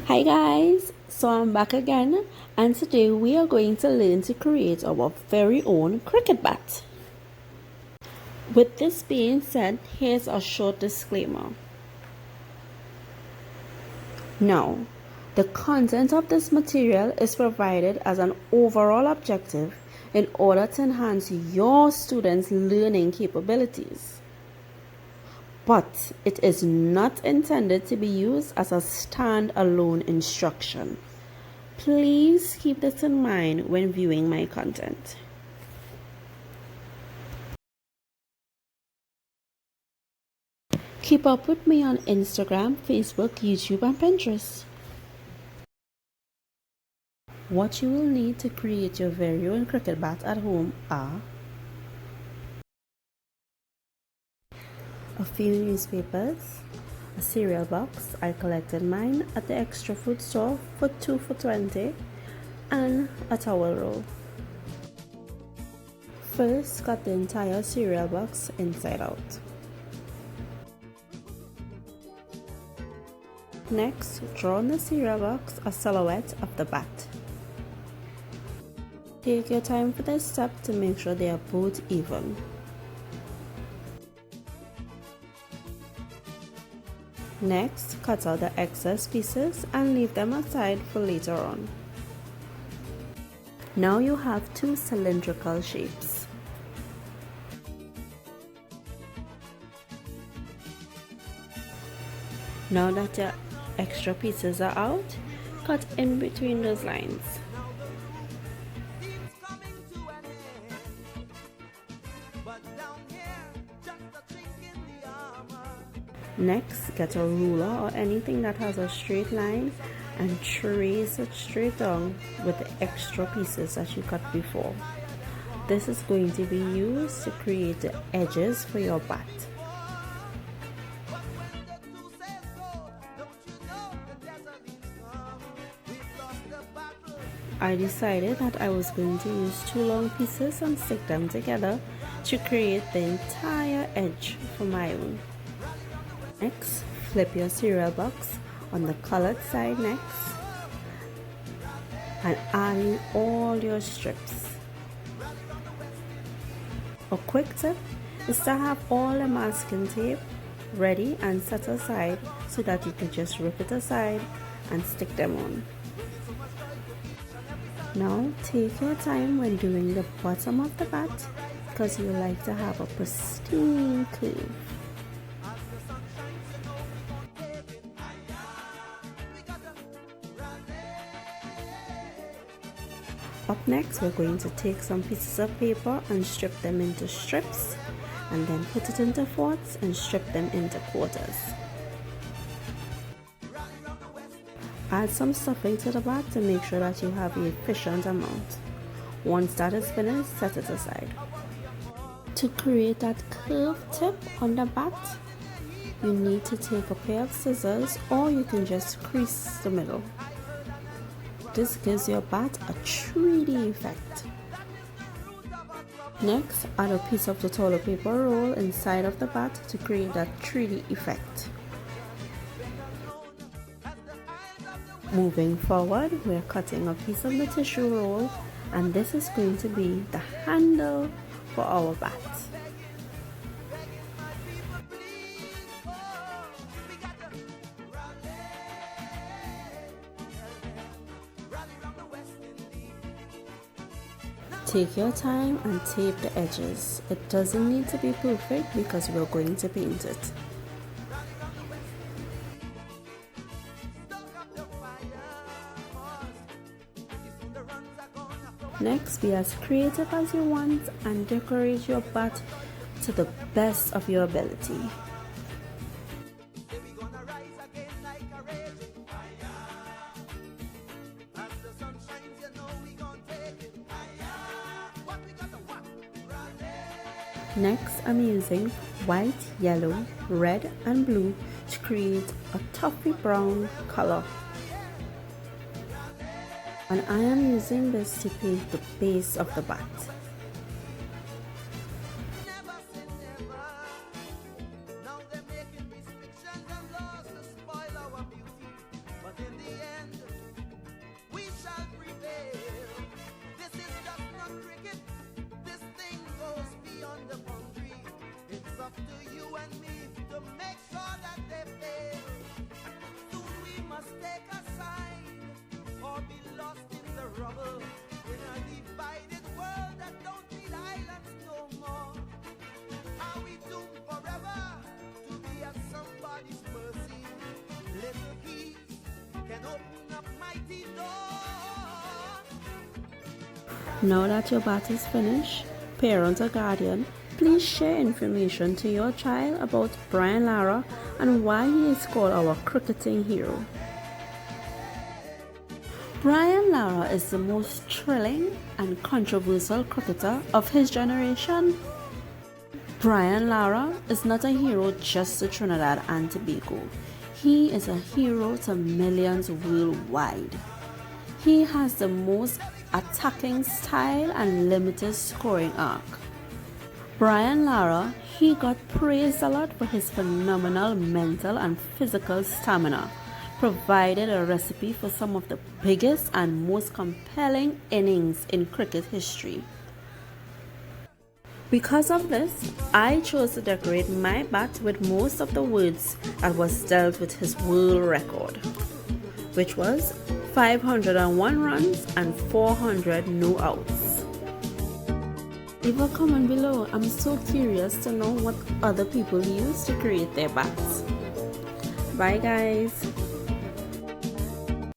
Hi guys, so I'm back again, and today we are going to learn to create our very own cricket bat. With this being said, here's a short disclaimer. Now, the content of this material is provided as an overall objective in order to enhance your students' learning capabilities. But it is not intended to be used as a stand-alone instruction. Please keep this in mind when viewing my content. Keep up with me on Instagram, Facebook, YouTube, and Pinterest. What you will need to create your very own cricket bat at home are a few newspapers, a cereal box. I collected mine at the extra food store for 2 for 20, and a towel roll. First, cut the entire cereal box inside out. Next, draw on the cereal box a silhouette of the bat. Take your time for this step to make sure they are both even. Next, cut out the excess pieces and leave them aside for later on. Now you have two cylindrical shapes. Now that your extra pieces are out, cut in between those lines. Next, get a ruler or anything that has a straight line and trace it straight down with the extra pieces that you cut before. This is going to be used to create the edges for your bat. I decided that I was going to use two long pieces and stick them together to create the entire edge for my own. Next, flip your cereal box on the colored side next and add in all your strips. A quick tip is to have all the masking tape ready and set aside so that you can just rip it aside and stick them on. Now take your time when doing the bottom of the bat because you like to have a pristine curve. Up next, we're going to take some pieces of paper and strip them into strips and then put it into fourths and strip them into quarters. Add some stuffing to the bat to make sure that you have the efficient amount. Once that is finished, set it aside. To create that curved tip on the bat, you need to take a pair of scissors or you can just crease the middle. This gives your bat a 3D effect. Next, add a piece of the toilet paper roll inside of the bat to create that 3D effect. Moving forward, we're cutting a piece of the tissue roll and this is going to be the handle for our bat. Take your time and tape the edges. It doesn't need to be perfect because we're going to paint it. Next, be as creative as you want and decorate your bat to the best of your ability. Next, I'm using white, yellow, red, and blue to create a toffee brown color. And I am using this to paint the base of the bat. Now that your bat is finished, parent or guardian, please share information to your child about Brian Lara and why he is called our cricketing hero. Brian Lara is the most thrilling and controversial cricketer of his generation. Brian Lara is not a hero just to Trinidad and Tobago. He is a hero to millions worldwide. He has the most attacking style and limited scoring arc. Brian Lara, he got praised a lot for his phenomenal mental and physical stamina, provided a recipe for some of the biggest and most compelling innings in cricket history. Because of this, I chose to decorate my bat with most of the words that was dealt with his world record, which was 501 runs and 400 no outs. Leave a comment below. I'm so curious to know what other people use to create their bats. Bye guys.